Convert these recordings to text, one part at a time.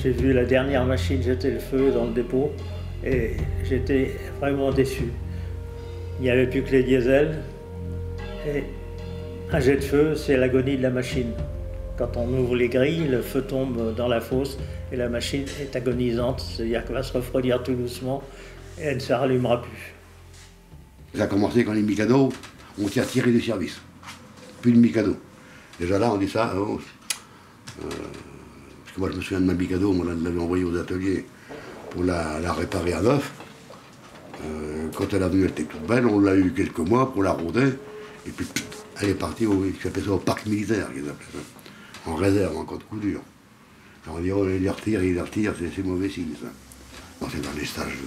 J'ai vu la dernière machine jeter le feu dans le dépôt et j'étais vraiment déçu. Il n'y avait plus que les diesels et un jet de feu, c'est l'agonie de la machine. Quand on ouvre les grilles, le feu tombe dans la fosse et la machine est agonisante, c'est-à-dire qu'elle va se refroidir tout doucement et elle ne se rallumera plus. Ça a commencé quand les Mikado ont été retirés du service. Plus de Mikado. Déjà là, on dit ça. Parce que moi, je me souviens de ma Mikado, on l'avait envoyée aux ateliers pour la réparer à neuf. Quand elle est venue, elle était toute belle, on l'a eu quelques mois pour la ronder. Et puis, elle est partie au parc militaire, qu'ils appellent ça. En réserve, en cas de coup dur. Alors on dit, oh, il les retire, c'est mauvais signe, ça. Non, c'est dans les stages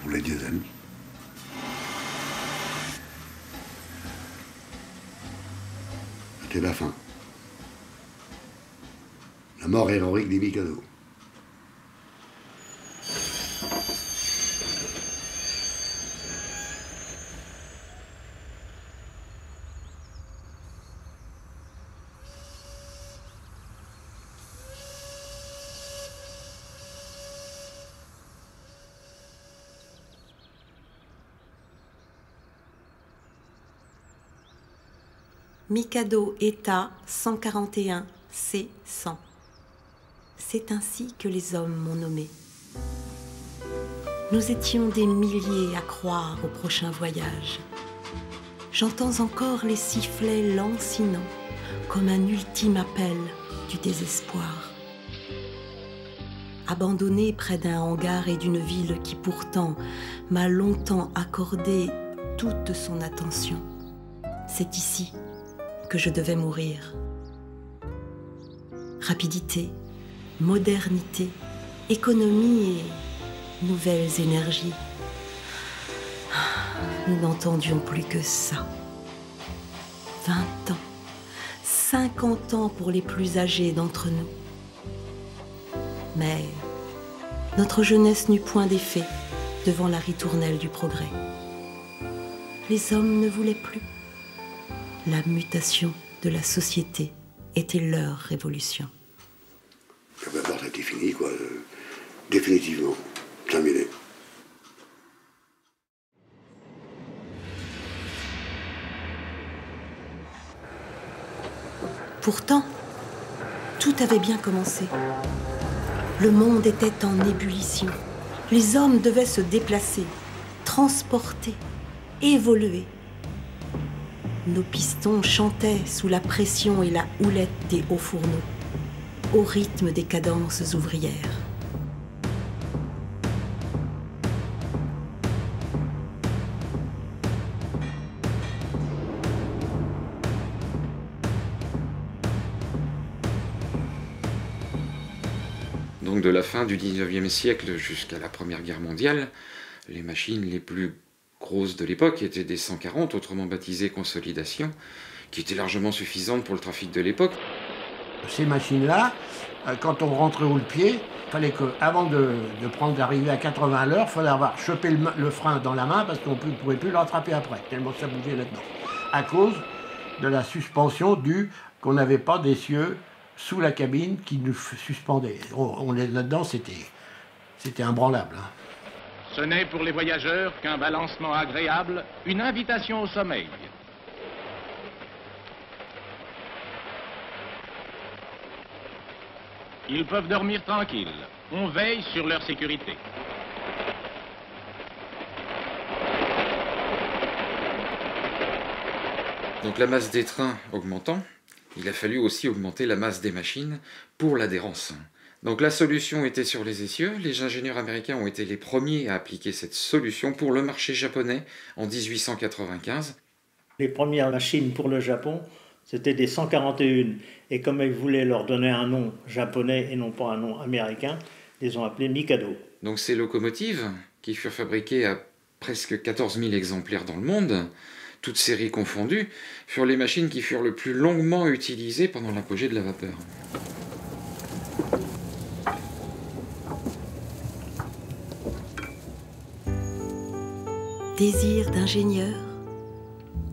pour les diesels. C'était la fin. La mort héroïque des Mikado. Mikado État 141 C100. C'est ainsi que les hommes m'ont nommé. Nous étions des milliers à croire au prochain voyage. J'entends encore les sifflets lancinants, comme un ultime appel du désespoir. Abandonné près d'un hangar et d'une ville qui pourtant m'a longtemps accordé toute son attention, c'est ici que je devais mourir. Rapidité, modernité, économie et nouvelles énergies. Nous n'entendions plus que ça. 20 ans, 50 ans pour les plus âgés d'entre nous. Mais notre jeunesse n'eut point d'effet devant la ritournelle du progrès. Les hommes ne voulaient plus. La mutation de la société était leur révolution. D'abord, c'était fini, quoi. Définitivement. Terminé. Pourtant, tout avait bien commencé. Le monde était en ébullition. Les hommes devaient se déplacer, transporter, évoluer. Nos pistons chantaient sous la pression et la houlette des hauts fourneaux, au rythme des cadences ouvrières. Donc de la fin du 19e siècle jusqu'à la Première Guerre mondiale, les machines les plus grosses de l'époque étaient des 140, autrement baptisées consolidation, qui étaient largement suffisantes pour le trafic de l'époque. Ces machines-là, quand on rentrait au pied, il fallait qu'avant d'arriver à 80 à l'heure, il fallait avoir chopé le frein dans la main parce qu'on ne pouvait plus le rattraper après, tellement ça bougeait là-dedans. À cause de la suspension due qu'on n'avait pas d'essieux sous la cabine qui nous suspendait. On est là-dedans, c'était imbranlable. Hein. Ce n'est pour les voyageurs qu'un balancement agréable, une invitation au sommeil. Ils peuvent dormir tranquilles. On veille sur leur sécurité. Donc la masse des trains augmentant, il a fallu aussi augmenter la masse des machines pour l'adhérence. Donc la solution était sur les essieux. Les ingénieurs américains ont été les premiers à appliquer cette solution pour le marché japonais en 1895. Les premières machines pour le Japon, c'était des 141. Et comme ils voulaient leur donner un nom japonais et non pas un nom américain, ils les ont appelés Mikado. Donc ces locomotives, qui furent fabriquées à presque 14 000 exemplaires dans le monde, toutes séries confondues, furent les machines qui furent le plus longuement utilisées pendant l'apogée de la vapeur. Désir d'ingénieur,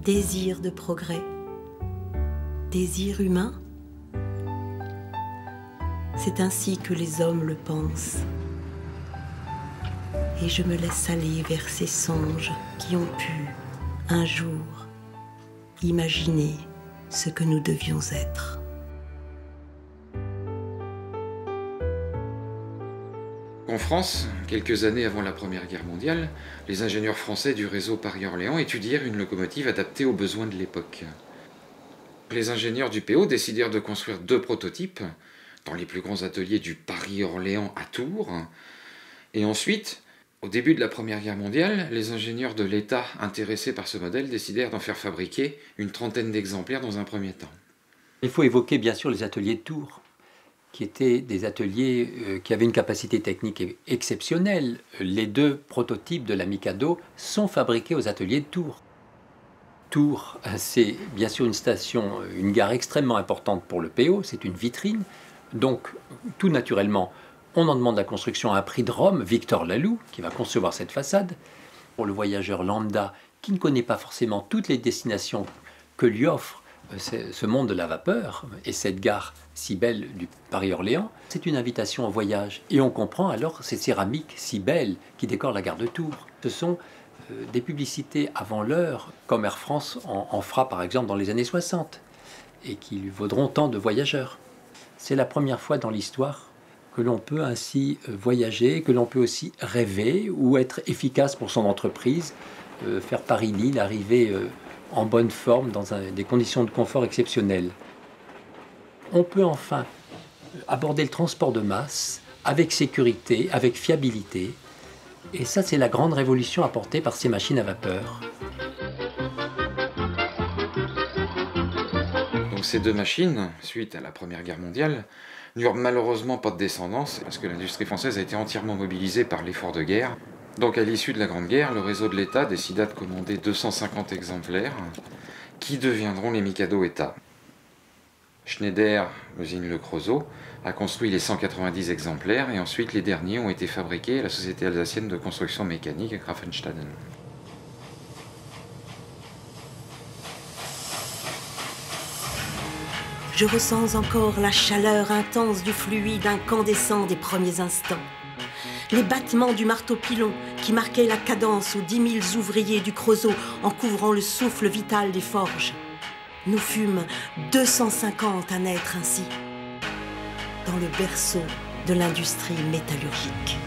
désir de progrès, désir humain. C'est ainsi que les hommes le pensent. Et je me laisse aller vers ces songes qui ont pu, un jour, imaginer ce que nous devions être. En France, quelques années avant la Première Guerre mondiale, les ingénieurs français du réseau Paris-Orléans étudièrent une locomotive adaptée aux besoins de l'époque. Les ingénieurs du PO décidèrent de construire 2 prototypes dans les plus grands ateliers du Paris-Orléans à Tours. Et ensuite, au début de la Première Guerre mondiale, les ingénieurs de l'État intéressés par ce modèle décidèrent d'en faire fabriquer une 30aine d'exemplaires dans un premier temps. Il faut évoquer bien sûr les ateliers de Tours, qui étaient des ateliers qui avaient une capacité technique exceptionnelle. Les 2 prototypes de la Mikado sont fabriqués aux ateliers de Tours. Tours, c'est bien sûr une station, une gare extrêmement importante pour le PO, c'est une vitrine. Donc, tout naturellement, on en demande la construction à un prix de Rome, Victor Laloux, qui va concevoir cette façade. Pour le voyageur lambda, qui ne connaît pas forcément toutes les destinations que lui offre ce monde de la vapeur et cette gare si belle du Paris-Orléans, c'est une invitation au voyage. Et on comprend alors ces céramiques si belles qui décorent la gare de Tours. Ce sont des publicités avant l'heure, comme Air France en fera par exemple dans les années 60, et qui lui vaudront tant de voyageurs. C'est la première fois dans l'histoire que l'on peut ainsi voyager, que l'on peut aussi rêver ou être efficace pour son entreprise, faire Paris-Lille, arriver en bonne forme dans des conditions de confort exceptionnelles. On peut enfin aborder le transport de masse avec sécurité, avec fiabilité. Et ça, c'est la grande révolution apportée par ces machines à vapeur. Donc ces 2 machines, suite à la Première Guerre mondiale, n'eurent malheureusement pas de descendance, parce que l'industrie française a été entièrement mobilisée par l'effort de guerre. Donc à l'issue de la Grande Guerre, le réseau de l'État décida de commander 250 exemplaires, qui deviendront les Mikado État. Schneider, l'usine Le Creusot, a construit les 190 exemplaires, et ensuite les derniers ont été fabriqués à la société alsacienne de construction mécanique Grafenstaden. Je ressens encore la chaleur intense du fluide incandescent des premiers instants. Les battements du marteau-pilon qui marquaient la cadence aux 10 000 ouvriers du Creusot en couvrant le souffle vital des forges. Nous fûmes 250 à naître ainsi, dans le berceau de l'industrie métallurgique.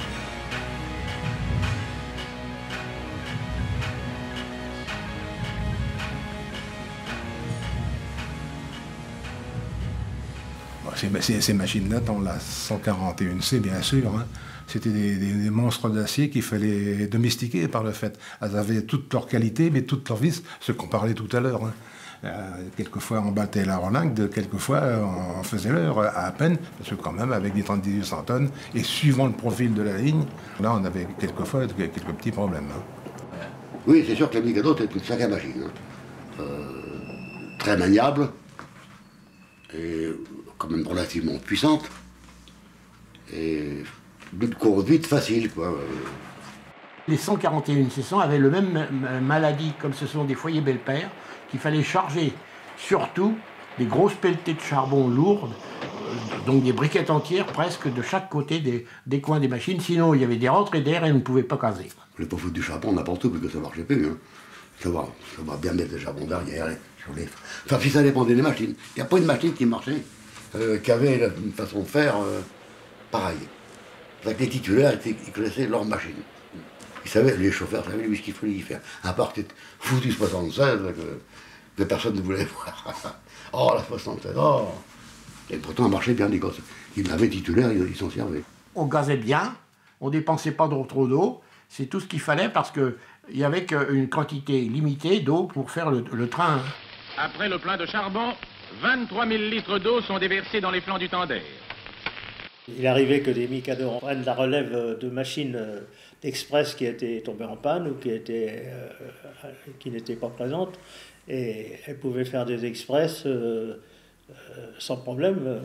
Ces machines-là, dans la 141C, bien sûr, hein, c'était des monstres d'acier qu'il fallait domestiquer par le fait. Elles avaient toutes leurs qualités, mais toutes leurs vices, ce qu'on parlait tout à l'heure. Hein. Quelquefois, on battait la Rolingue, quelquefois, on faisait l'heure à peine, parce que quand même, avec des 3800 tonnes, et suivant le profil de la ligne, là, on avait quelquefois quelques petits problèmes. Hein. Oui, c'est sûr que la Mikado, c'est une sacrée machine. Hein. Très maniable, et quand même relativement puissante, et de course vite facile, quoi. Les 141 C100 avaient le même maladie, comme ce sont des foyers Belpaire, qu'il fallait charger surtout des grosses pelletées de charbon lourdes, donc des briquettes entières presque de chaque côté des coins des machines, sinon il y avait des rentrées d'air et on ne pouvait pas caser. On ne pas foutre du charbon n'importe où, parce que ça ne marchait plus. Hein. Ça va bien mettre le charbon derrière, sur les... Enfin, si ça dépendait des machines. Il n'y a pas une machine qui marchait, qui avait une façon de faire pareille. C'est-à-dire que les titulaires, ils connaissaient leur machine. Ils savaient, les chauffeurs savaient ce qu'il fallait y faire. À part cette foutue 76 que personne ne voulait voir. Oh, la 76, oh. Et pourtant, elle marchait bien, les gosses. Ils l'avaient titulaire, ils s'en servaient. On gazait bien, on dépensait pas trop d'eau. C'est tout ce qu'il fallait parce qu'il y avait qu'une quantité limitée d'eau pour faire le train. Après le plein de charbon, 23 000 litres d'eau sont déversés dans les flancs du Tender. Il arrivait que des Mikado prennent la relève de machines d'express qui étaient tombées en panne ou qui n'étaient pas présentes. Et elles pouvaient faire des express sans problème.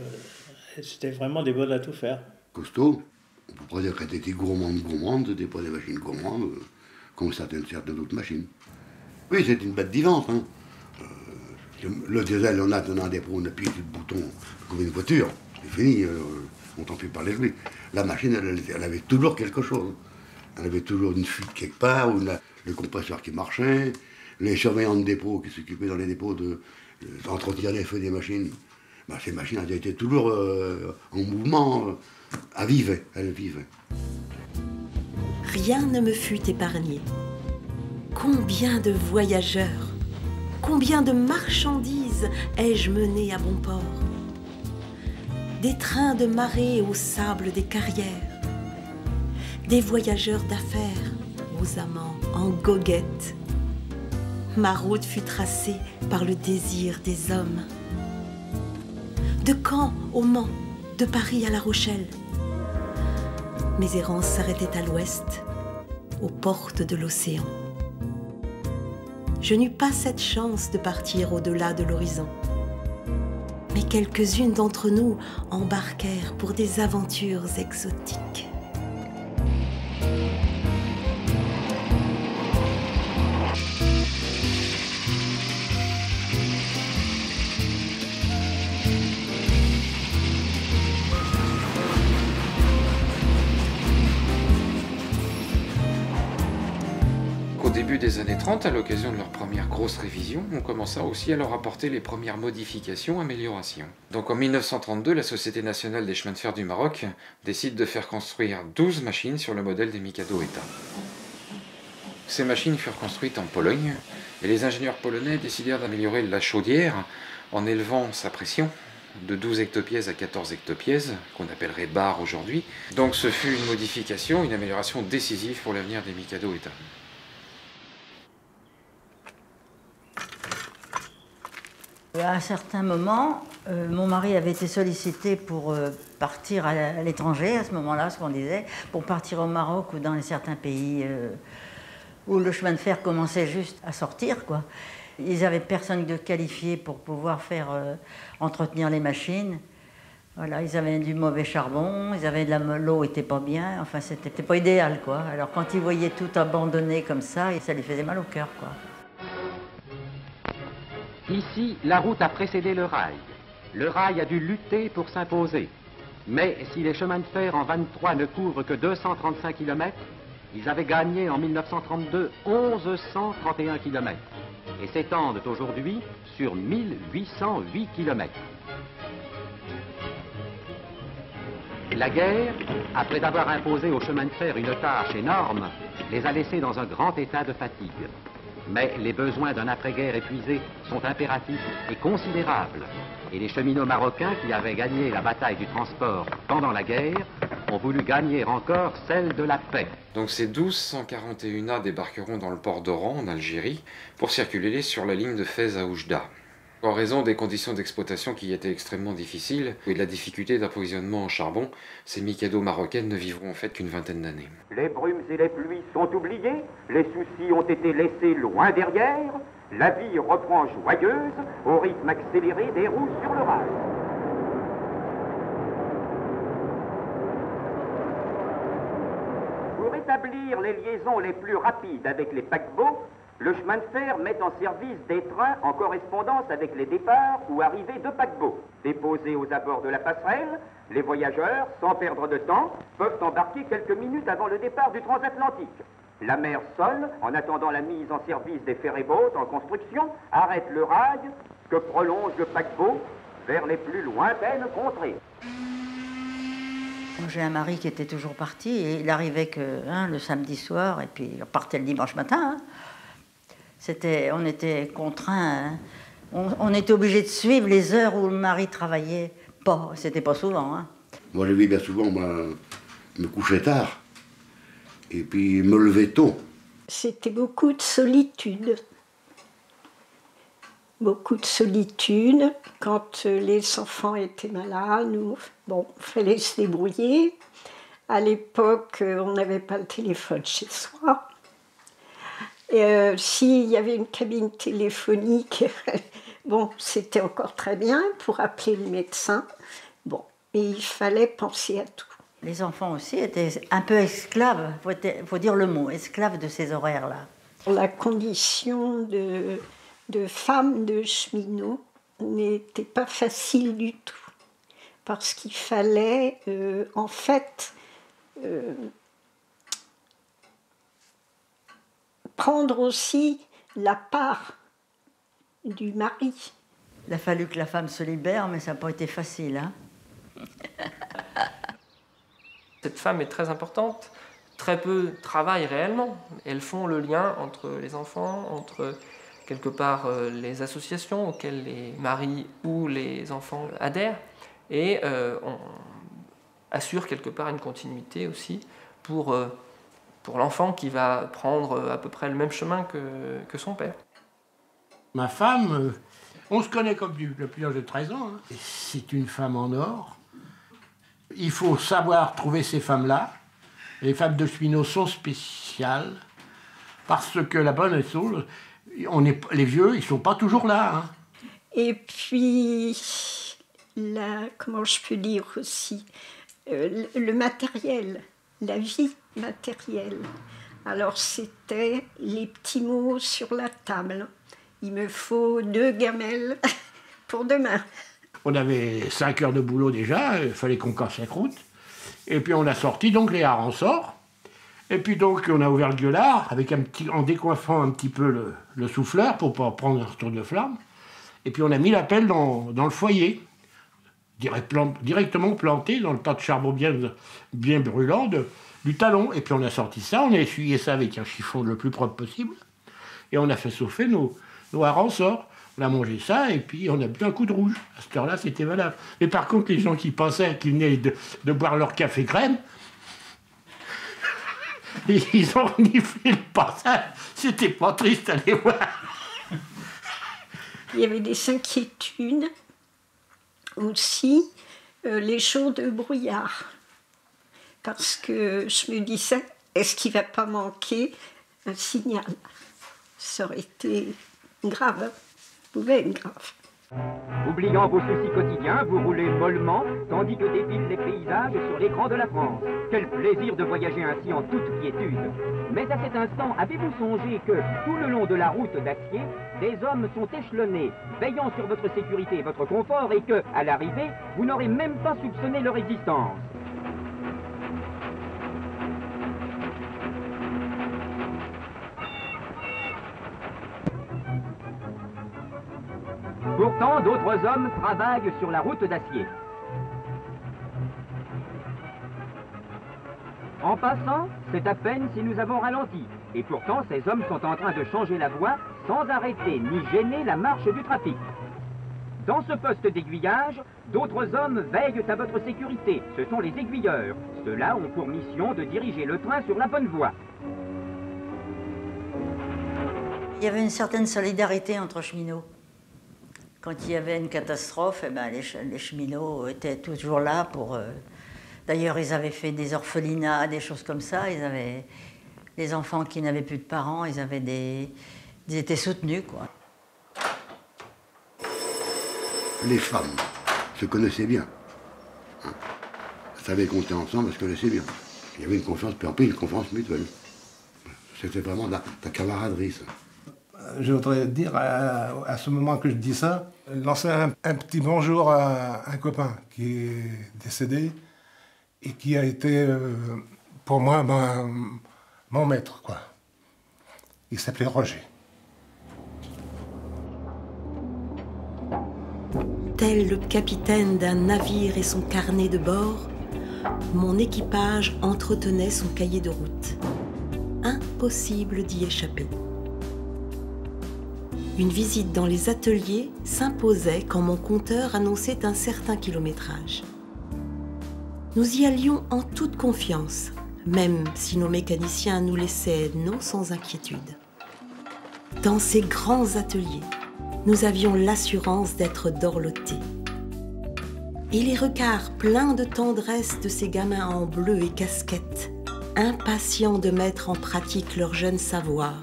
C'était vraiment des bonnes à tout faire. Costaud, on peut pas dire qu'elles étaient gourmandes, c'était pas des machines gourmandes, comme certaines d'autres machines. Oui, c'est une bête vivante. Hein. Le diesel, on a un dépôt, on appuie sur le bouton comme une voiture, c'est fini, on t'en fait parler de lui. La machine, elle avait toujours quelque chose. Elle avait toujours une fuite quelque part, ou le compresseur qui marchait, les surveillants de dépôt qui s'occupaient dans les dépôts d'entretenir les feux des machines. Ben, ces machines, elles étaient toujours en mouvement, elles vivaient. Rien ne me fut épargné. Combien de voyageurs, combien de marchandises ai-je menées à bon port? Des trains de marée au sable des carrières, des voyageurs d'affaires aux amants en goguette. Ma route fut tracée par le désir des hommes. De Caen au Mans, de Paris à La Rochelle, mes errances s'arrêtaient à l'ouest, aux portes de l'océan. Je n'eus pas cette chance de partir au-delà de l'horizon. Mais quelques-unes d'entre nous embarquèrent pour des aventures exotiques. Au début des années 30, à l'occasion de leur première grosse révision, on commença aussi à leur apporter les premières modifications, améliorations. Donc en 1932, la Société nationale des chemins de fer du Maroc décide de faire construire 12 machines sur le modèle des Mikado ETA. Ces machines furent construites en Pologne, et les ingénieurs polonais décidèrent d'améliorer la chaudière en élevant sa pression de 12 hectopièses à 14 hectopièses, qu'on appellerait bar aujourd'hui. Donc ce fut une modification, une amélioration décisive pour l'avenir des Mikado ETA. À un certain moment, mon mari avait été sollicité pour partir à l'étranger, à ce moment-là, ce qu'on disait, pour partir au Maroc ou dans certains pays où le chemin de fer commençait juste à sortir, quoi. Ils n'avaient personne de qualifié pour pouvoir faire entretenir les machines. Voilà, ils avaient du mauvais charbon, l'eau n'était pas bien, enfin c'était pas idéal, quoi. Alors quand ils voyaient tout abandonné comme ça lui faisait mal au cœur, quoi. Ici, la route a précédé le rail. Le rail a dû lutter pour s'imposer. Mais si les chemins de fer en 23 ne couvrent que 235 km, ils avaient gagné en 1932 1131 km et s'étendent aujourd'hui sur 1808 km. La guerre, après avoir imposé aux chemins de fer une tâche énorme, les a laissés dans un grand état de fatigue. Mais les besoins d'un après-guerre épuisé sont impératifs et considérables. Et les cheminots marocains qui avaient gagné la bataille du transport pendant la guerre ont voulu gagner encore celle de la paix. Donc ces 1241A débarqueront dans le port d'Oran, en Algérie, pour circuler sur la ligne de Fès à Oujda. En raison des conditions d'exploitation qui étaient extrêmement difficiles et de la difficulté d'approvisionnement en charbon, ces Mikado marocaines ne vivront en fait qu'une vingtaine d'années. Les brumes et les pluies sont oubliées, les soucis ont été laissés loin derrière, la vie reprend joyeuse au rythme accéléré des roues sur le rail. Pour établir les liaisons les plus rapides avec les paquebots, le chemin de fer met en service des trains en correspondance avec les départs ou arrivées de paquebots. Déposés aux abords de la passerelle, les voyageurs, sans perdre de temps, peuvent embarquer quelques minutes avant le départ du transatlantique. La mer seule, en attendant la mise en service des ferry-boats en construction, arrête le rail que prolonge le paquebot vers les plus lointaines contrées. J'ai un mari qui était toujours parti et il arrivait que le samedi soir et puis il repartait le dimanche matin. On était contraints, on était obligé de suivre les heures où le mari travaillait. C'était pas souvent. Moi, je vis bien souvent, me coucher tard et puis me lever tôt. C'était beaucoup de solitude. Beaucoup de solitude. Quand les enfants étaient malades, il fallait se débrouiller. À l'époque, on n'avait pas le téléphone chez soi. S'il y avait une cabine téléphonique, c'était encore très bien pour appeler le médecin. Et il fallait penser à tout. Les enfants aussi étaient un peu esclaves, faut dire le mot, esclaves de ces horaires-là. La condition de femme de cheminot n'était pas facile du tout. Parce qu'il fallait, en fait, prendre aussi la part du mari. Il a fallu que la femme se libère, mais ça n'a pas été facile, hein. Cette femme est très importante. Très peu travaillent réellement. Elles font le lien entre les enfants, entre quelque part les associations auxquelles les maris ou les enfants adhèrent, et on assure quelque part une continuité aussi pour l'enfant qui va prendre à peu près le même chemin que son père. Ma femme, on se connaît comme depuis l'âge de 13 ans. Hein. C'est une femme en or. Il faut savoir trouver ces femmes-là. Les femmes de cheminot sont spéciales parce que la bonne chose, les vieux, ils ne sont pas toujours là. Hein. Et puis, comment je peux dire aussi, le matériel, la vie matérielle. Alors c'était les petits mots sur la table. Il me faut 2 gamelles pour demain. On avait 5 heures de boulot déjà, il fallait qu'on casse la croûte. Et puis on a sorti donc les harensorts. Et puis donc on a ouvert le gueulard en décoiffant un petit peu le souffleur pour pas prendre un retour de flamme. Et puis on a mis la pelle dans le foyer, directement planté dans le tas de charbon bien brûlant du talon. Et puis on a sorti ça, on a essuyé ça avec un chiffon le plus propre possible. Et on a fait chauffer nos harensorts. On a mangé ça et puis on a bu un coup de rouge. À cette heure-là, c'était valable. Mais par contre, les gens qui pensaient qu'ils venaient de boire leur café crème, ils ont reniflé le passage. C'était pas triste à les voir. Il y avait des inquiétudes aussi, les jours de brouillard. Parce que je me disais, est-ce qu'il ne va pas manquer un signal? Ça aurait été grave. Pouvait être grave. Oubliant vos soucis quotidiens, vous roulez mollement, tandis que défilent les paysages sur l'écran de la France. Quel plaisir de voyager ainsi en toute quiétude. Mais à cet instant, avez-vous songé que, tout le long de la route d'acier, des hommes sont échelonnés, veillant sur votre sécurité et votre confort, et que, à l'arrivée, vous n'aurez même pas soupçonné leur existence? Pourtant, d'autres hommes travaillent sur la route d'acier. En passant, c'est à peine si nous avons ralenti. Et pourtant, ces hommes sont en train de changer la voie sans arrêter ni gêner la marche du trafic. Dans ce poste d'aiguillage, d'autres hommes veillent à votre sécurité. Ce sont les aiguilleurs. Ceux-là ont pour mission de diriger le train sur la bonne voie. Il y avait une certaine solidarité entre cheminots. Quand il y avait une catastrophe, eh ben, les cheminots étaient toujours là pour... D'ailleurs, ils avaient fait des orphelinats, des choses comme ça. Ils avaient des enfants qui n'avaient plus de parents. Ils étaient soutenus, quoi. Les femmes se connaissaient bien. Hein. Elles savaient compter ensemble, elles se connaissaient bien. Il y avait une confiance, puis en plus une confiance mutuelle. C'était vraiment de la camaraderie, ça. Je voudrais dire, à ce moment que je dis ça, lancer un petit bonjour à un copain qui est décédé et qui a été, pour moi, mon maître, quoi. Il s'appelait Roger. Tel le capitaine d'un navire et son carnet de bord, mon équipage entretenait son cahier de route. Impossible d'y échapper. Une visite dans les ateliers s'imposait quand mon compteur annonçait un certain kilométrage. Nous y allions en toute confiance, même si nos mécaniciens nous laissaient non sans inquiétude. Dans ces grands ateliers, nous avions l'assurance d'être dorlotés. Et les regards pleins de tendresse de ces gamins en bleu et casquette, impatients de mettre en pratique leur jeune savoir,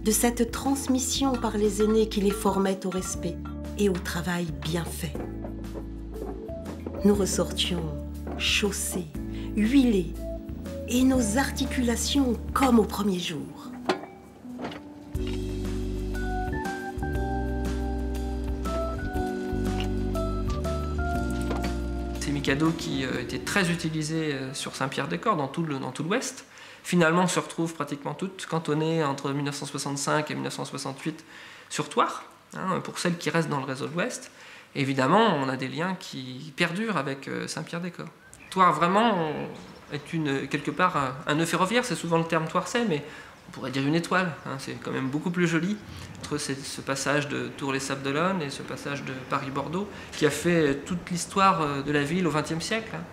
de cette transmission par les aînés qui les formaient au respect et au travail bien fait. Nous ressortions chaussés, huilés, et nos articulations comme au premier jour. Mikado qui était très utilisé sur Saint-Pierre-des-Corps, dans tout l'Ouest, finalement se retrouvent pratiquement toutes cantonnées entre 1965 et 1968 sur Thouars, hein, pour celles qui restent dans le réseau de l'Ouest. Évidemment, on a des liens qui perdurent avec Saint-Pierre-des-Corps. Thouars, vraiment, est quelque part un nœud ferroviaire, c'est souvent le terme thouarsais, mais on pourrait dire une étoile, hein, c'est quand même beaucoup plus joli. Entre ce passage de Tours-les-Sables-d'Olonne et ce passage de Paris-Bordeaux, qui a fait toute l'histoire de la ville au XXe siècle. Hein.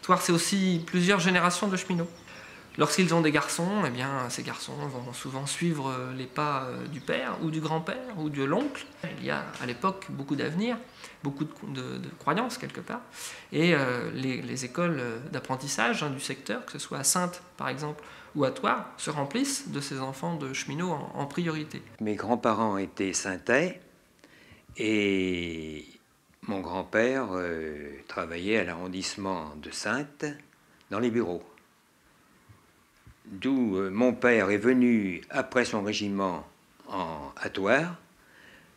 Thouars, c'est aussi plusieurs générations de cheminots. Lorsqu'ils ont des garçons, eh bien, ces garçons vont souvent suivre les pas du père ou du grand-père ou de l'oncle. Il y a à l'époque beaucoup d'avenir, beaucoup de croyances quelque part. Et les écoles d'apprentissage du secteur, que ce soit à Saintes par exemple ou à Thouars, se remplissent de ces enfants de cheminots en priorité. Mes grands-parents étaient saintais et mon grand-père travaillait à l'arrondissement de Saintes dans les bureaux. D'où mon père est venu après son régiment à Thouars,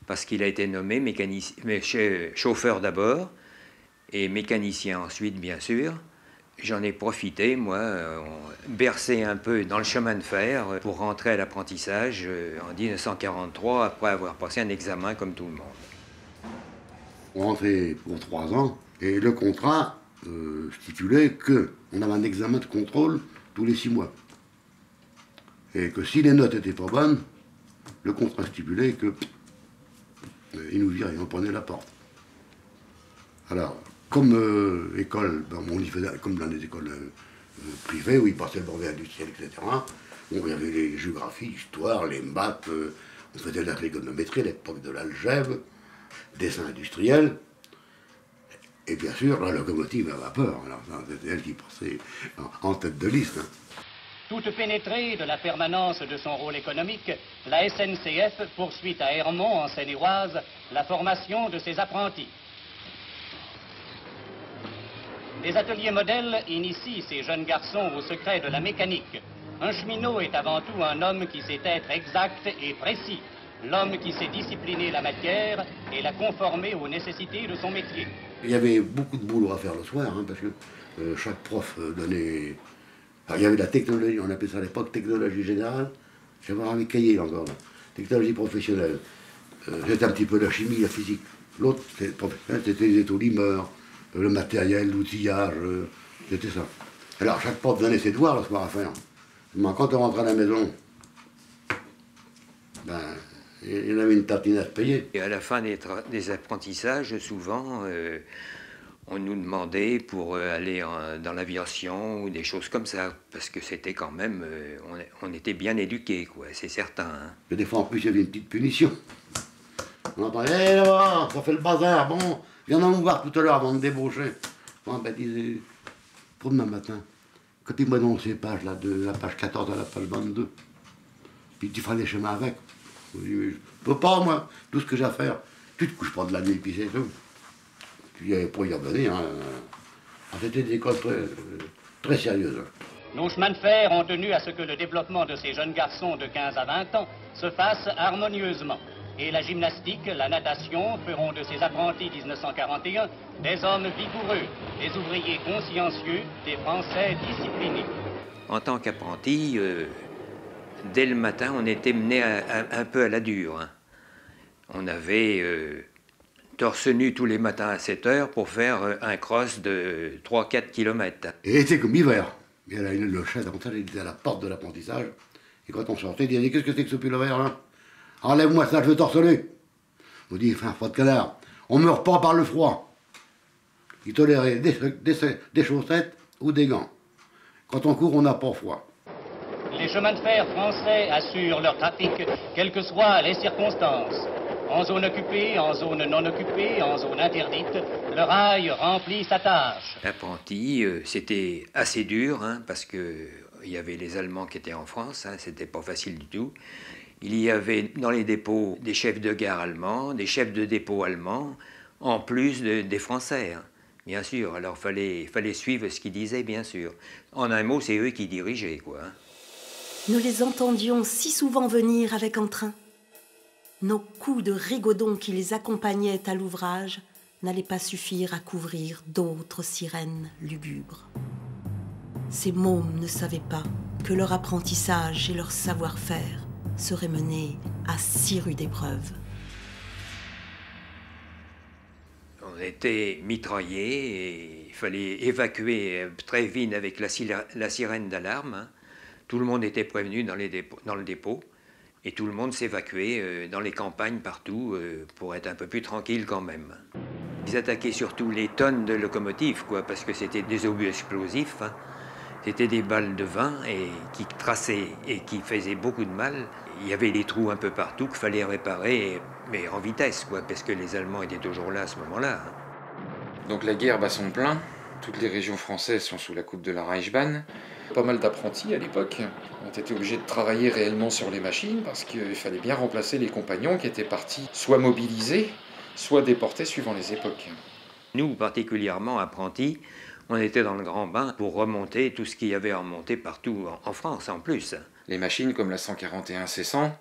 parce qu'il a été nommé chauffeur d'abord, et mécanicien ensuite, bien sûr. J'en ai profité, moi, bercé un peu dans le chemin de fer pour rentrer à l'apprentissage en 1943, après avoir passé un examen comme tout le monde. On rentrait pour 3 ans, et le contrat stipulait qu'on avait un examen de contrôle tous les 6 mois. Et que si les notes étaient pas bonnes, le contrat stipulait que ils nous viraient, on prenait la porte. Alors, comme école, on y faisait comme dans les écoles privées où ils passaient le brevet industriel, etc. Bon, il y avait les géographies, l'histoire, les maths, on faisait de la trigonométrie à l'époque de l'algèbre, dessin industriel, et bien sûr la locomotive à vapeur. Alors, c'était elle qui passait en tête de liste. Hein. Toute pénétrée de la permanence de son rôle économique, la SNCF poursuit à Hermont, en Seine-et-Oise, la formation de ses apprentis. Des ateliers modèles initient ces jeunes garçons au secret de la mécanique. Un cheminot est avant tout un homme qui sait être exact et précis, l'homme qui sait discipliner la matière et la conformer aux nécessités de son métier. Il y avait beaucoup de boulot à faire le soir, hein, parce que chaque prof donnait... Alors, il y avait la technologie, on appelait ça à l'époque technologie générale, je vais voir avec cahier encore, là. Technologie professionnelle. C'était un petit peu la chimie, la physique. L'autre, c'était les étoilimeurs, le matériel, l'outillage, c'était ça. Alors chaque prof donnait ses devoirs le soir à faire. Mais quand on rentrait à la maison, ben, il y en avait une tartinade payée. Et à la fin des apprentissages, souvent, on nous demandait pour aller dans l'aviation ou des choses comme ça, parce que c'était quand même, on était bien éduqués, quoi, c'est certain. Hein. Et des fois, en plus, il y avait une petite punition. On entendait, hé là, ça fait le bazar, bon, viens nous voir tout à l'heure avant de débaucher. Bon, ben, disait, pour demain matin, copie-moi dans ces pages-là, de la page 14 à la page 22. Puis tu feras des chemins avec. Je dis, je peux pas, moi, tout ce que j'ai à faire. Tu te couches pas de la nuit, puis c'est tout. Puis pour y revenir, hein, c'était des écoles très sérieuses. Nos chemins de fer ont tenu à ce que le développement de ces jeunes garçons de 15 à 20 ans se fasse harmonieusement. Et la gymnastique, la natation feront de ces apprentis 1941 des hommes vigoureux, des ouvriers consciencieux, des Français disciplinés. En tant qu'apprenti, dès le matin, on était mené un peu à la dure. Hein. On avait torse nu tous les matins à 7 heures pour faire un cross de 3-4 km. Et c'était comme hiver. Et là, le chef d'apprentissage était à la porte de l'apprentissage. Et quand on sortait, il disait, qu'est-ce que c'est que ce pull vert là? Enlève-moi ça, je veux torse nu. On dit, enfin, pas de canard. On meurt pas par le froid. Il tolérait des chaussettes ou des gants. Quand on court, on n'a pas froid. Les chemins de fer français assurent leur trafic, quelles que soient les circonstances. En zone occupée, en zone non occupée, en zone interdite, le rail remplit sa tâche. L'apprenti, c'était assez dur, hein, parce qu'il y avait les Allemands qui étaient en France, hein, c'était pas facile du tout. Il y avait dans les dépôts des chefs de gare allemands, des chefs de dépôt allemands, en plus des Français. Hein. Bien sûr, alors fallait suivre ce qu'ils disaient, bien sûr. En un mot, c'est eux qui dirigeaient, quoi. Nous les entendions si souvent venir avec entrain. Nos coups de rigodon qui les accompagnaient à l'ouvrage n'allaient pas suffire à couvrir d'autres sirènes lugubres. Ces mômes ne savaient pas que leur apprentissage et leur savoir-faire seraient menés à si rude épreuve. On était mitraillés et il fallait évacuer très vite avec la sirène d'alarme. Tout le monde était prévenu dans le dépôt et tout le monde s'évacuait dans les campagnes partout pour être un peu plus tranquille quand même. Ils attaquaient surtout les tonnes de locomotives, quoi, parce que c'était des obus explosifs. C'était des balles de vin qui traçaient et qui faisaient beaucoup de mal. Il y avait des trous un peu partout qu'il fallait réparer, mais en vitesse, quoi, parce que les Allemands étaient toujours là à ce moment-là. Donc la guerre bat son plein. Toutes les régions françaises sont sous la coupe de la Reichsbahn. Pas mal d'apprentis à l'époque ont été obligés de travailler réellement sur les machines parce qu'il fallait bien remplacer les compagnons qui étaient partis soit mobilisés, soit déportés suivant les époques. Nous, particulièrement apprentis, on était dans le grand bain pour remonter tout ce qu'il y avait à remonter partout en France en plus. Les machines comme la 141 C100,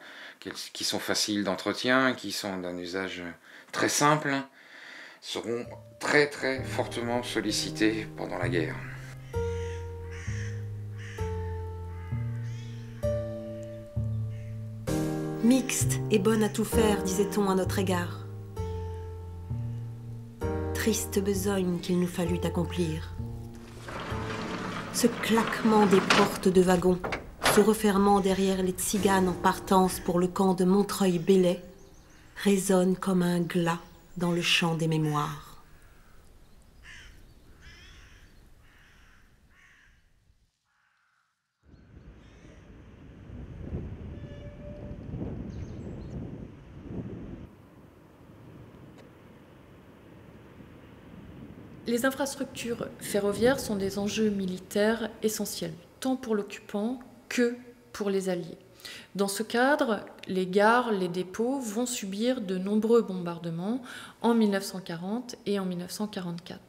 qui sont faciles d'entretien, qui sont d'un usage très simple, seront très très fortement sollicitées pendant la guerre. Mixte et bonne à tout faire, disait-on à notre égard. Triste besogne qu'il nous fallut accomplir. Ce claquement des portes de wagons, se refermant derrière les tziganes en partance pour le camp de Montreuil-Bellay, résonne comme un glas dans le champ des mémoires. Les infrastructures ferroviaires sont des enjeux militaires essentiels, tant pour l'occupant que pour les Alliés. Dans ce cadre, les gares, les dépôts vont subir de nombreux bombardements en 1940 et en 1944.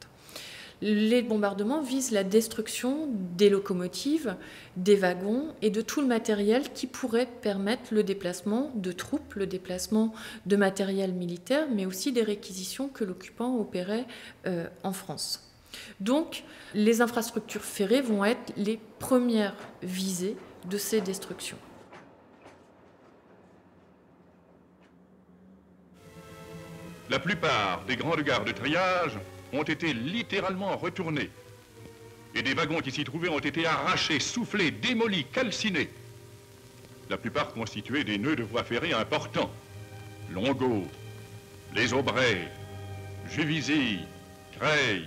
Les bombardements visent la destruction des locomotives, des wagons et de tout le matériel qui pourrait permettre le déplacement de troupes, le déplacement de matériel militaire, mais aussi des réquisitions que l'occupant opérait en France. Donc, les infrastructures ferrées vont être les premières visées de ces destructions. La plupart des grandes gares de triage ont été littéralement retournés. Et des wagons qui s'y trouvaient ont été arrachés, soufflés, démolis, calcinés. La plupart constituaient des nœuds de voies ferrées importants. Longeau, Les Aubrais, Juvisy, Creil,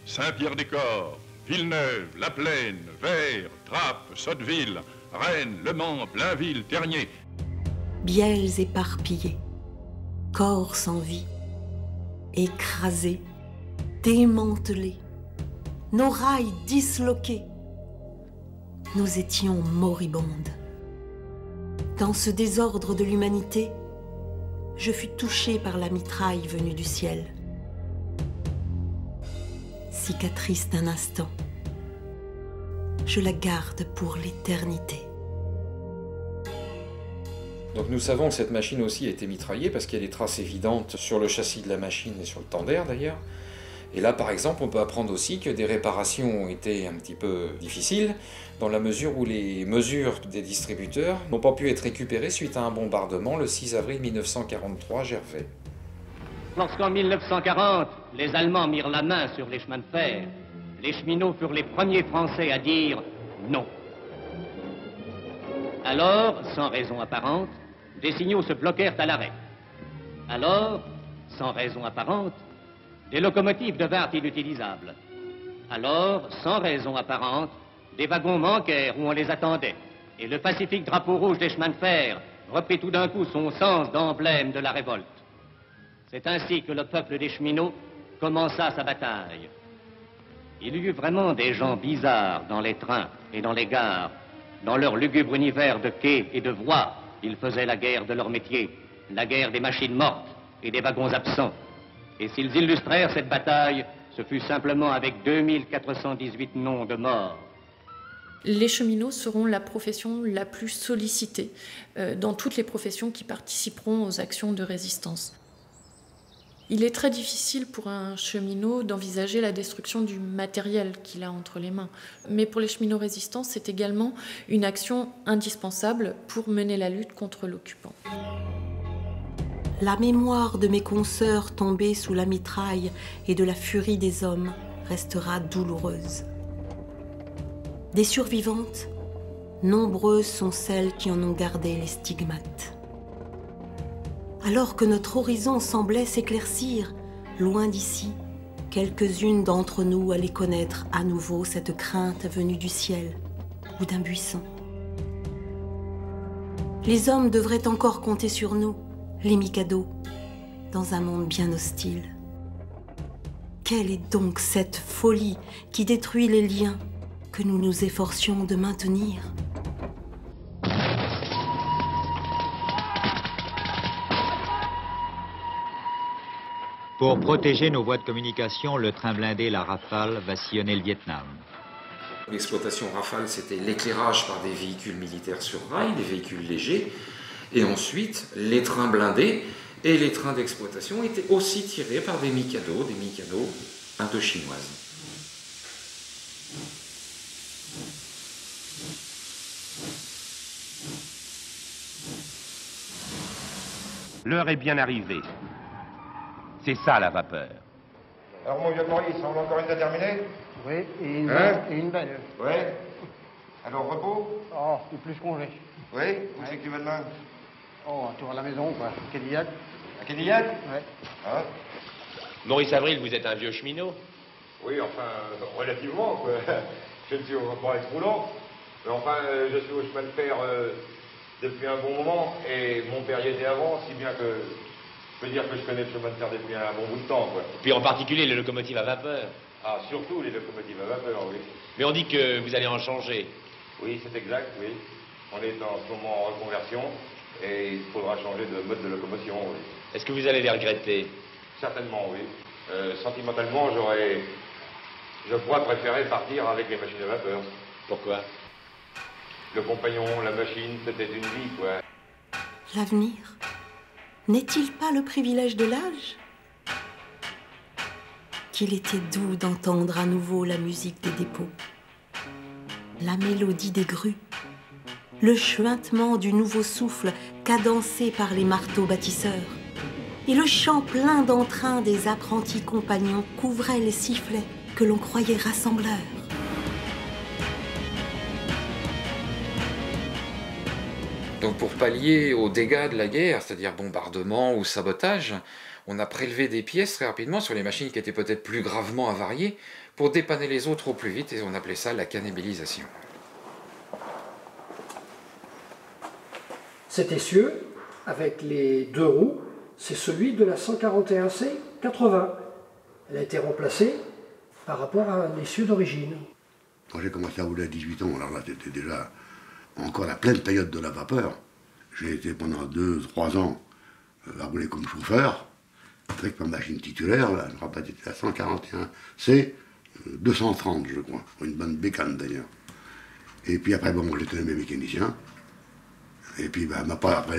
Saint-Pierre-des-Corps, Villeneuve, La Plaine, Vert, Trappes, Sotteville, Rennes, Le Mans, Blainville, Tergnier. Bielles éparpillées, corps sans vie, écrasés, démantelés, nos rails disloqués. Nous étions moribondes. Dans ce désordre de l'humanité, je fus touchée par la mitraille venue du ciel. Cicatrice d'un instant, je la garde pour l'éternité. Donc nous savons que cette machine aussi a été mitraillée parce qu'il y a des traces évidentes sur le châssis de la machine et sur le tender d'ailleurs. Et là par exemple on peut apprendre aussi que des réparations ont été un petit peu difficiles dans la mesure où les mesures des distributeurs n'ont pas pu être récupérées suite à un bombardement le 6 avril 1943 Gervais. Lorsqu'en 1940, les Allemands mirent la main sur les chemins de fer, les cheminots furent les premiers Français à dire non. Alors, sans raison apparente, des signaux se bloquèrent à l'arrêt. Alors, sans raison apparente, des locomotives devinrent inutilisables. Alors, sans raison apparente, des wagons manquèrent où on les attendait. Et le pacifique drapeau rouge des chemins de fer reprit tout d'un coup son sens d'emblème de la révolte. C'est ainsi que le peuple des cheminots commença sa bataille. Il y eut vraiment des gens bizarres dans les trains et dans les gares. Dans leur lugubre univers de quais et de voies, ils faisaient la guerre de leur métier, la guerre des machines mortes et des wagons absents. Et s'ils illustrèrent cette bataille, ce fut simplement avec 2418 noms de morts. Les cheminots seront la profession la plus sollicitée dans toutes les professions qui participeront aux actions de résistance. Il est très difficile pour un cheminot d'envisager la destruction du matériel qu'il a entre les mains. Mais pour les cheminots résistants, c'est également une action indispensable pour mener la lutte contre l'occupant. La mémoire de mes consoeurs tombées sous la mitraille et de la furie des hommes restera douloureuse. Des survivantes, nombreuses sont celles qui en ont gardé les stigmates. Alors que notre horizon semblait s'éclaircir, loin d'ici, quelques-unes d'entre nous allaient connaître à nouveau cette crainte venue du ciel ou d'un buisson. Les hommes devraient encore compter sur nous, les Mikados, dans un monde bien hostile. Quelle est donc cette folie qui détruit les liens que nous nous efforcions de maintenir ? Pour protéger nos voies de communication, le train blindé La Rafale va sillonner le Vietnam. L'exploitation Rafale, c'était l'éclairage par des véhicules militaires sur rail, des véhicules légers, et ensuite les trains blindés et les trains d'exploitation étaient aussi tirés par des Mikados indochinoises. L'heure est bien arrivée. C'est ça la vapeur. Alors mon vieux Maurice, on a encore une à terminer? Oui, et une belle. Oui. Alors repos? Oh, c'est plus congé. Oui? Où c'est que tu vas demain? Oh, un tour à la maison, quoi. Cadillac. À Cadillac? Ouais. Hein? Maurice Avril, vous êtes un vieux cheminot? Oui, enfin, relativement, quoi. Je ne suis pas être roulant. Mais enfin, je suis au chemin de fer depuis un bon moment, et mon père y était avant, si bien que je peux dire que je connais le chemin de fer depuis un bon bout de temps, quoi. Puis en particulier les locomotives à vapeur. Ah, surtout les locomotives à vapeur, oui. Mais on dit que vous allez en changer. Oui, c'est exact, oui. On est en ce moment en reconversion, et il faudra changer de mode de locomotion, oui. Est-ce que vous allez les regretter? Certainement, oui. Sentimentalement, je pourrais préférer partir avec les machines à vapeur. Pourquoi? Le compagnon, la machine, c'était une vie, quoi. L'avenir n'est-il pas le privilège de l'âge? Qu'il était doux d'entendre à nouveau la musique des dépôts, la mélodie des grues, le chuintement du nouveau souffle cadencé par les marteaux bâtisseurs, et le chant plein d'entrain des apprentis compagnons couvrait les sifflets que l'on croyait rassembleurs. Donc pour pallier aux dégâts de la guerre, c'est-à-dire bombardement ou sabotage, on a prélevé des pièces très rapidement sur les machines qui étaient peut-être plus gravement avariées pour dépanner les autres au plus vite, et on appelait ça la cannibalisation. Cet essieu, avec les deux roues, c'est celui de la 141C 80. Elle a été remplacée par rapport à un essieu d'origine. Quand j'ai commencé à rouler à 18 ans, alors là c'était déjà encore la pleine période de la vapeur. J'ai été pendant 2-3 ans à rouler comme chauffeur, avec ma machine titulaire, là, je me rappelle, c'était la 141C 230, je crois, une bonne bécane d'ailleurs. Et puis après, bon, j'étais nommé mécanicien. Et puis, après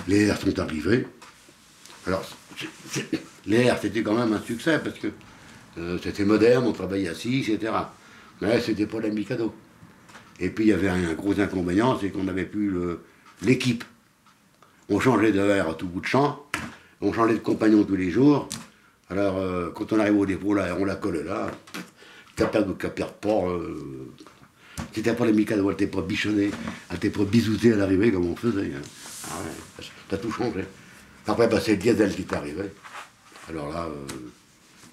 les airs sont arrivés. Alors, les airs, c'était quand même un succès, parce que c'était moderne, on travaillait assis, etc. Mais c'était pas la Mikado. Et puis, il y avait un gros inconvénient, c'est qu'on n'avait plus l'équipe. On changeait de verre à tout bout de champ, on changeait de compagnon tous les jours. Alors, quand on arrive au dépôt, là, on la colle là, capère ou capère pas. C'était pas la Mikado, elle n'était pas bichonnée, elle n'était pas bisoutée à l'arrivée comme on faisait. Hein. Ah ouais, ça a tout changé. Après, c'est le diesel qui est arrivé. Alors là,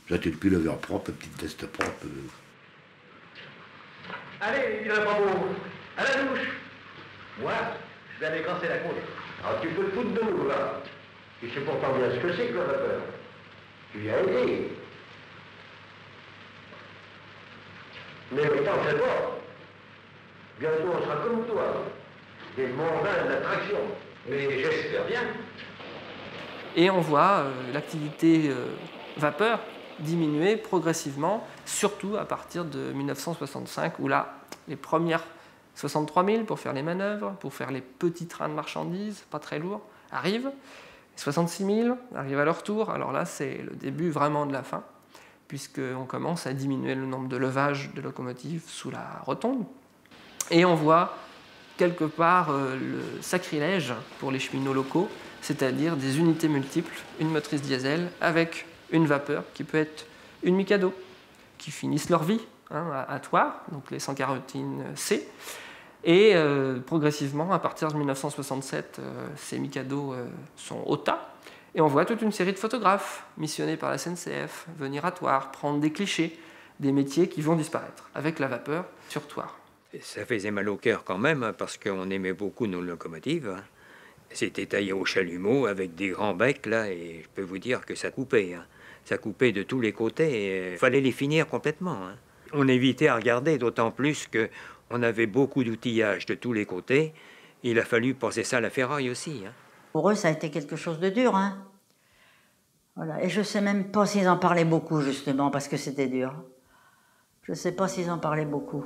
j'étais le pilover propre, petite test propre. Allez, il en a pas beau. À la douche. Moi, je vais aller casser la côte. Alors tu peux te foutre de nous, là. Tu sais pourtant bien ce que c'est que la vapeur. Tu y as aidé. Mais t'en fais pas. Bientôt on sera comme toi. Des mondains d'attraction. Mais j'espère bien. Et on voit l'activité vapeur diminuer progressivement, surtout à partir de 1965, où là, les premières 63 000 pour faire les manœuvres, pour faire les petits trains de marchandises, pas très lourds, arrivent. 66 000 arrivent à leur tour. Alors là, c'est le début vraiment de la fin, puisqu'on commence à diminuer le nombre de levages de locomotives sous la rotonde. Et on voit quelque part le sacrilège pour les cheminots locaux, c'est-à-dire des unités multiples, une motrice diesel avec une vapeur qui peut être une Mikado, qui finissent leur vie à Thouars, donc les 140 C. Et progressivement, à partir de 1967, ces Mikado sont au tas. Et on voit toute une série de photographes missionnés par la SNCF venir à Thouars, prendre des clichés, des métiers qui vont disparaître avec la vapeur sur Thouars. Ça faisait mal au cœur quand même, hein, parce qu'on aimait beaucoup nos locomotives. Hein. C'était taillé au chalumeau avec des grands becs, là, et je peux vous dire que ça coupait. Hein. Ça coupait de tous les côtés, et il fallait les finir complètement. Hein. On évitait à regarder, d'autant plus qu'on avait beaucoup d'outillage de tous les côtés. Il a fallu passer ça à la ferraille aussi. Hein. Pour eux, ça a été quelque chose de dur. Hein. Voilà. Et je ne sais même pas s'ils en parlaient beaucoup, justement, parce que c'était dur. Je ne sais pas s'ils en parlaient beaucoup.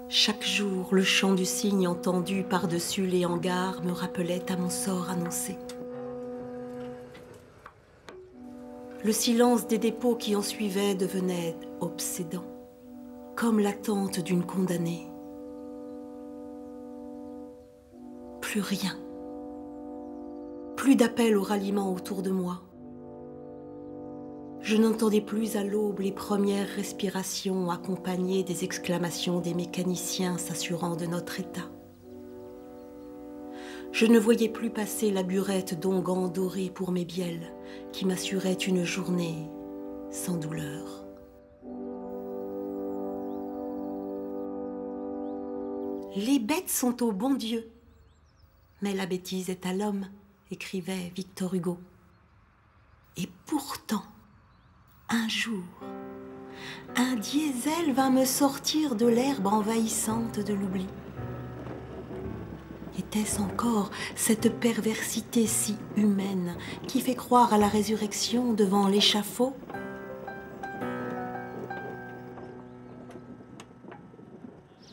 Chaque jour, le chant du cygne entendu par-dessus les hangars me rappelait à mon sort annoncé. Le silence des dépôts qui en suivaient devenait obsédant, comme l'attente d'une condamnée. Plus rien. Plus d'appel au ralliement autour de moi. Je n'entendais plus à l'aube les premières respirations accompagnées des exclamations des mécaniciens s'assurant de notre état. Je ne voyais plus passer la burette d'onguents dorés pour mes bielles qui m'assurait une journée sans douleur. Les bêtes sont au bon Dieu, mais la bêtise est à l'homme, écrivait Victor Hugo. Et pourtant, un jour, un diesel vint me sortir de l'herbe envahissante de l'oubli. Était-ce encore cette perversité si humaine qui fait croire à la résurrection devant l'échafaud?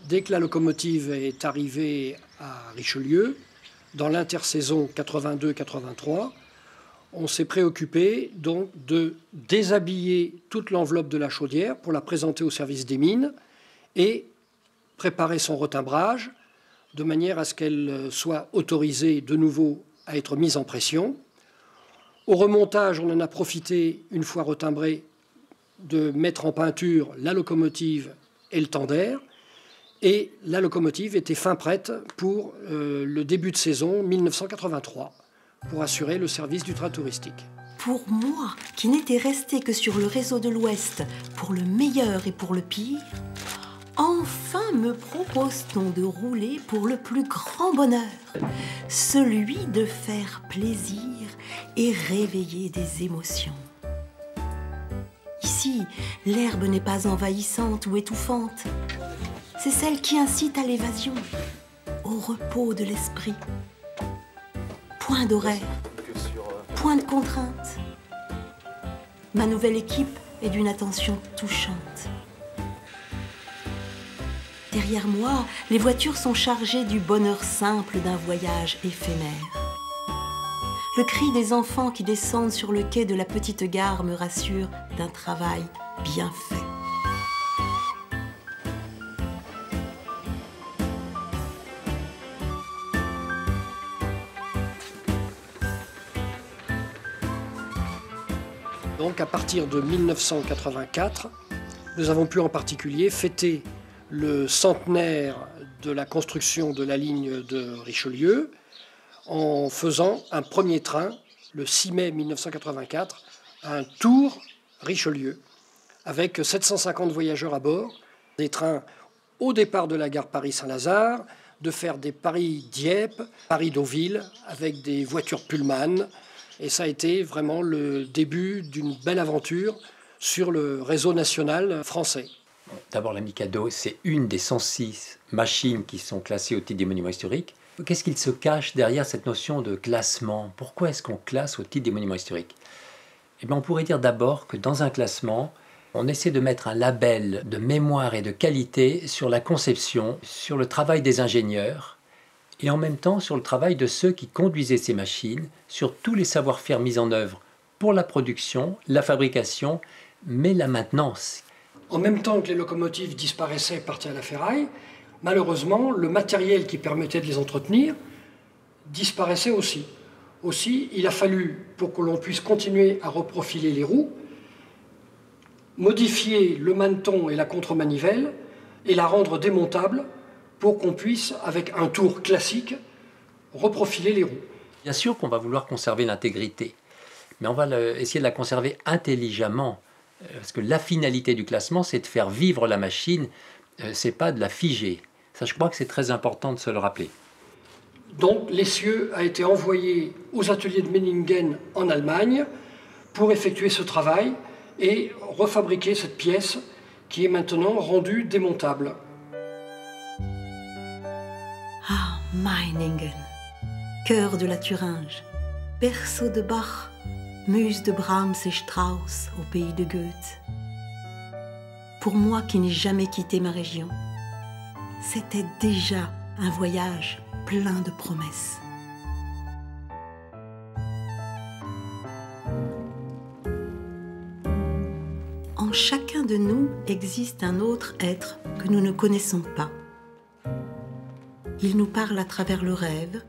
Dès que la locomotive est arrivée à Richelieu, dans l'intersaison 82-83, on s'est préoccupé donc de déshabiller toute l'enveloppe de la chaudière pour la présenter au service des mines et préparer son retimbrage de manière à ce qu'elle soit autorisée de nouveau à être mise en pression. Au remontage, on en a profité, une fois retimbrée, de mettre en peinture la locomotive et le tender. Et la locomotive était fin prête pour le début de saison 1983. Pour assurer le service du train touristique. Pour moi, qui n'étais resté que sur le réseau de l'Ouest pour le meilleur et pour le pire, enfin me propose-t-on de rouler pour le plus grand bonheur, celui de faire plaisir et réveiller des émotions. Ici, l'herbe n'est pas envahissante ou étouffante, c'est celle qui incite à l'évasion, au repos de l'esprit. Point d'horaire, point de contrainte. Ma nouvelle équipe est d'une attention touchante. Derrière moi, les voitures sont chargées du bonheur simple d'un voyage éphémère. Le cri des enfants qui descendent sur le quai de la petite gare me rassure d'un travail bien fait. Donc à partir de 1984, nous avons pu en particulier fêter le centenaire de la construction de la ligne de Richelieu en faisant un premier train, le 6 mai 1984, un tour Richelieu, avec 750 voyageurs à bord, des trains au départ de la gare Paris-Saint-Lazare, de faire des Paris-Dieppe, Paris-Deauville, avec des voitures Pullman. Et ça a été vraiment le début d'une belle aventure sur le réseau national français. D'abord, la Mikado, c'est une des 106 machines qui sont classées au titre des monuments historiques. Qu'est-ce qu'il se cache derrière cette notion de classement? Pourquoi est-ce qu'on classe au titre des monuments historiques? Eh bien, on pourrait dire d'abord que dans un classement, On essaie de mettre un label de mémoire et de qualité sur la conception, sur le travail des ingénieurs, et en même temps sur le travail de ceux qui conduisaient ces machines, sur tous les savoir-faire mis en œuvre pour la production, la fabrication, mais la maintenance. En même temps que les locomotives disparaissaient et partaient à la ferraille, malheureusement, le matériel qui permettait de les entretenir disparaissait aussi. Aussi, il a fallu, pour que l'on puisse continuer à reprofiler les roues, modifier le maneton et la contre-manivelle et la rendre démontable pour qu'on puisse, avec un tour classique, reprofiler les roues. Bien sûr qu'on va vouloir conserver l'intégrité, mais on va essayer de la conserver intelligemment, parce que la finalité du classement, c'est de faire vivre la machine, c'est pas de la figer. Ça, je crois que c'est très important de se le rappeler. Donc, l'essieu a été envoyé aux ateliers de Meiningen en Allemagne pour effectuer ce travail et refabriquer cette pièce qui est maintenant rendue démontable. Ah, Meiningen, cœur de la Thuringe, berceau de Bach, muse de Brahms et Strauss au pays de Goethe. Pour moi qui n'ai jamais quitté ma région, c'était déjà un voyage plein de promesses. En chacun de nous existe un autre être que nous ne connaissons pas. Il nous parle à travers le rêve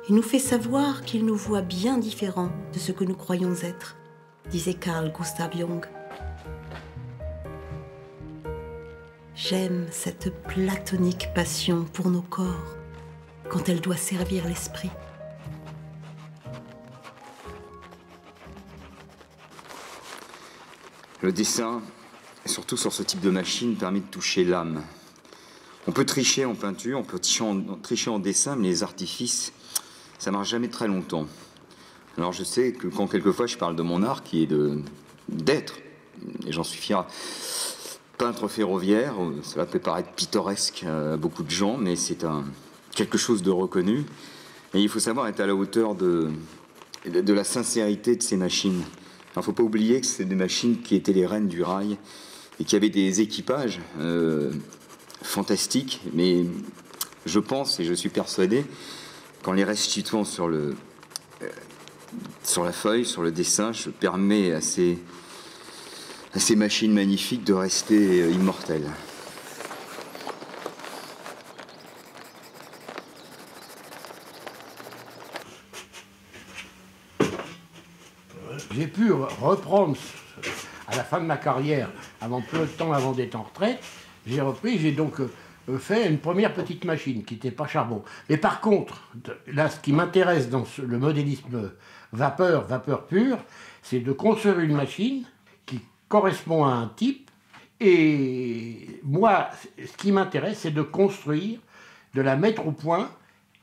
et nous fait savoir qu'il nous voit bien différents de ce que nous croyons être, disait Carl Gustav Jung. J'aime cette platonique passion pour nos corps quand elle doit servir l'esprit. Le dessin, surtout sur ce type de machine, permet de toucher l'âme. On peut tricher en peinture, on peut tricher en dessin, mais les artifices, ça ne marche jamais très longtemps. Alors je sais que quand quelquefois je parle de mon art, qui est d'être, et j'en suis fier, peintre ferroviaire, cela peut paraître pittoresque à beaucoup de gens, mais c'est quelque chose de reconnu. Et il faut savoir être à la hauteur de la sincérité de ces machines. Il ne faut pas oublier que c'est des machines qui étaient les reines du rail et qui avaient des équipages fantastiques, mais je pense et je suis persuadé qu'en les restituant sur la feuille, sur le dessin, je permets à ces machines magnifiques de rester immortelles. J'ai pu reprendre, à la fin de ma carrière, peu de temps avant d'être en retraite, j'ai donc fait une première petite machine qui n'était pas charbon. Mais par contre, là, ce qui m'intéresse dans le modélisme vapeur pure, c'est de construire une machine qui correspond à un type. Et moi, ce qui m'intéresse, c'est de construire, de la mettre au point,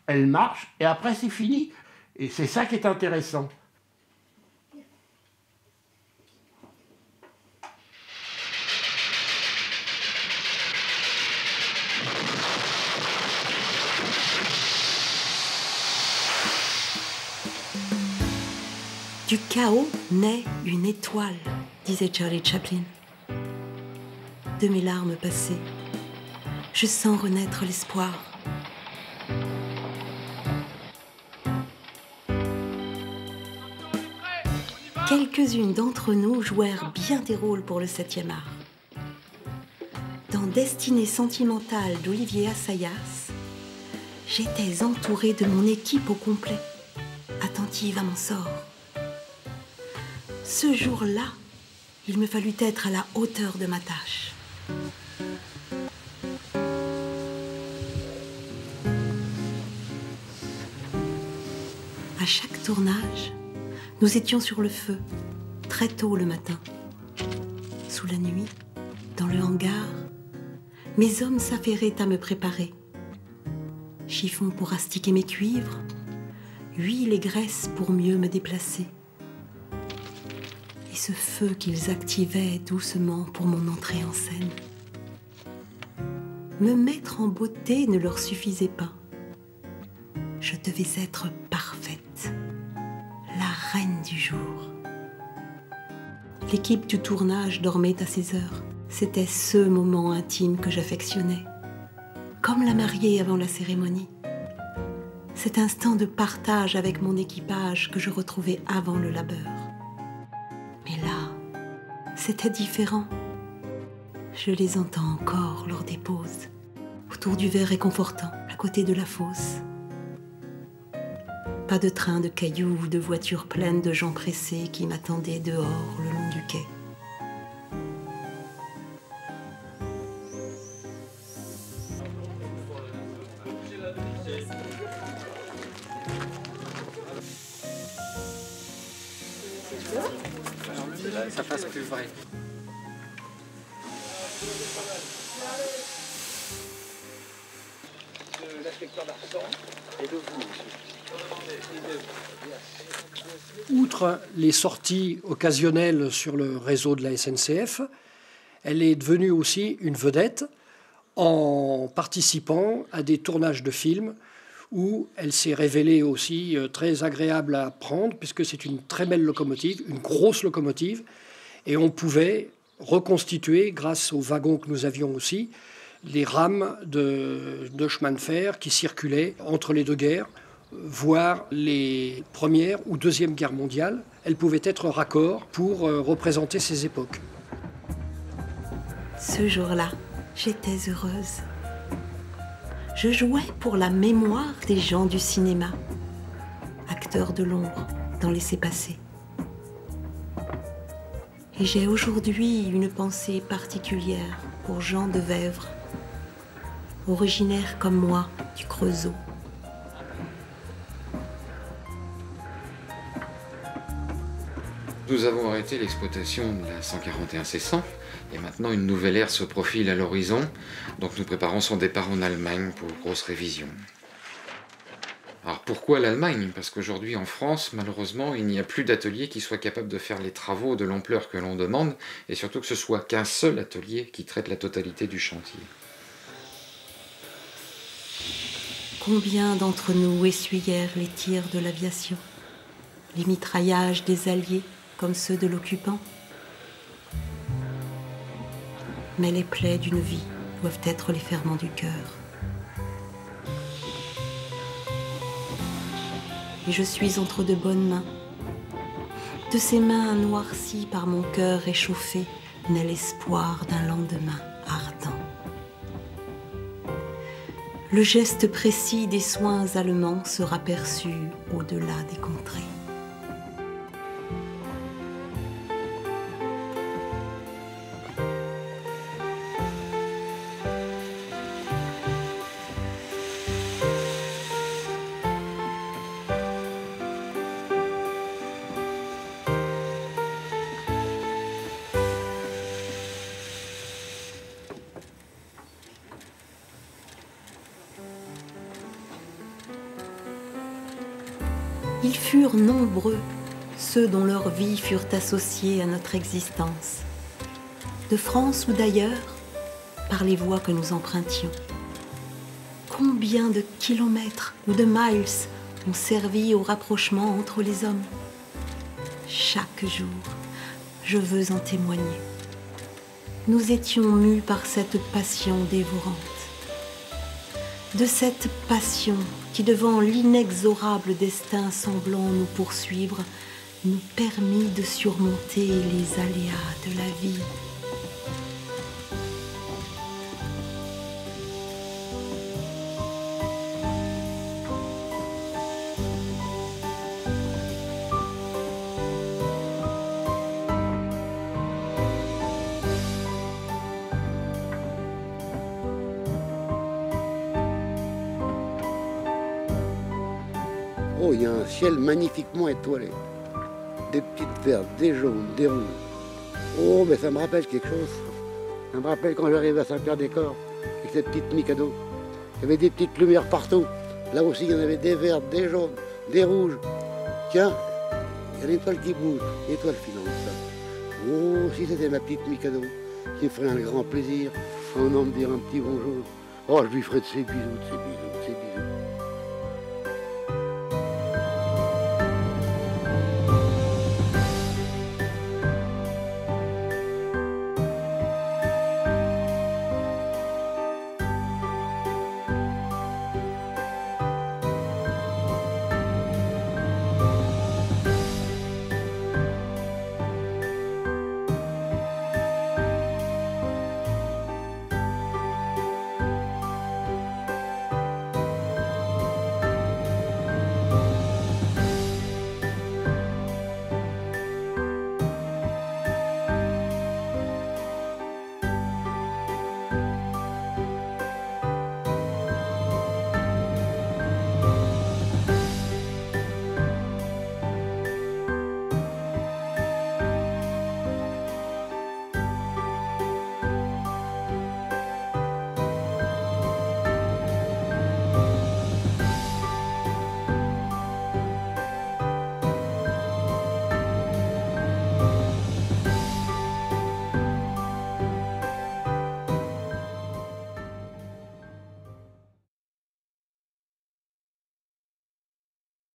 elle marche, et après c'est fini. Et c'est ça qui est intéressant. Du chaos naît une étoile, disait Charlie Chaplin. De mes larmes passées, je sens renaître l'espoir. Quelques-unes d'entre nous jouèrent bien des rôles pour le 7e art. Dans Destinée sentimentale d'Olivier Assayas, j'étais entourée de mon équipe au complet, attentive à mon sort. Ce jour-là, il me fallut être à la hauteur de ma tâche. À chaque tournage, nous étions sur le feu, très tôt le matin. Sous la nuit, dans le hangar, mes hommes s'affairaient à me préparer. Chiffon pour astiquer mes cuivres, huile et graisse pour mieux me déplacer. Et ce feu qu'ils activaient doucement pour mon entrée en scène. Me mettre en beauté ne leur suffisait pas. Je devais être parfaite, la reine du jour. L'équipe du tournage dormait à ses heures. C'était ce moment intime que j'affectionnais. Comme la mariée avant la cérémonie. Cet instant de partage avec mon équipage que je retrouvais avant le labeur. Mais là, c'était différent. Je les entends encore lors des pauses, autour du verre réconfortant, à côté de la fosse. Pas de train de cailloux ou de voitures pleines de gens pressés qui m'attendaient dehors le long du quai. Ça passe plus vrai. De l'inspecteur d'Arsan et de vous. Outre les sorties occasionnelles sur le réseau de la SNCF, elle est devenue aussi une vedette en participant à des tournages de films où elle s'est révélée aussi très agréable à prendre puisque c'est une très belle locomotive, une grosse locomotive, et on pouvait reconstituer, grâce aux wagons que nous avions aussi, les rames de chemin de fer qui circulaient entre les deux guerres, voire les premières ou deuxième guerres mondiales. Elles pouvaient être raccord pour représenter ces époques. Ce jour-là, j'étais heureuse. Je jouais pour la mémoire des gens du cinéma, acteurs de l'ombre dans Laissez-passer. Et j'ai aujourd'hui une pensée particulière pour Jean de Vèvre, originaire comme moi du Creusot. Nous avons arrêté l'exploitation de la 141 C100 et maintenant une nouvelle ère se profile à l'horizon. Donc nous préparons son départ en Allemagne pour grosse révision. Alors pourquoi l'Allemagne? Parce qu'aujourd'hui en France, malheureusement, il n'y a plus d'atelier qui soit capable de faire les travaux de l'ampleur que l'on demande et surtout que ce soit qu'un seul atelier qui traite la totalité du chantier. Combien d'entre nous essuyèrent les tirs de l'aviation, les mitraillages des Alliés comme ceux de l'occupant? Mais les plaies d'une vie doivent être les ferments du cœur. Et je suis entre de bonnes mains. De ces mains noircies par mon cœur réchauffé naît l'espoir d'un lendemain ardent. Le geste précis des soins allemands sera perçu au-delà des contrées. Ils furent nombreux, ceux dont leurs vies furent associées à notre existence, de France ou d'ailleurs, par les voies que nous empruntions. Combien de kilomètres ou de miles ont servi au rapprochement entre les hommes? Chaque jour, je veux en témoigner. Nous étions mus par cette passion dévorante. De cette passion qui, devant l'inexorable destin semblant nous poursuivre, nous permit de surmonter les aléas de la vie. Oh, il y a un ciel magnifiquement étoilé. Des petites vertes, des jaunes, des rouges. Oh, mais ça me rappelle quelque chose. Ça me rappelle quand j'arrivais à Saint-Pierre-des-Corps, avec cette petite Mikado. Il y avait des petites lumières partout. Là aussi, il y en avait des vertes, des jaunes, des rouges. Tiens, il y a l'étoile qui bouge, l'étoile filante, ça. Oh, si c'était ma petite Mikado, qui me ferait un grand plaisir, son nom me dire un petit bonjour. Oh, je lui ferais de ses bisous, de ses bisous.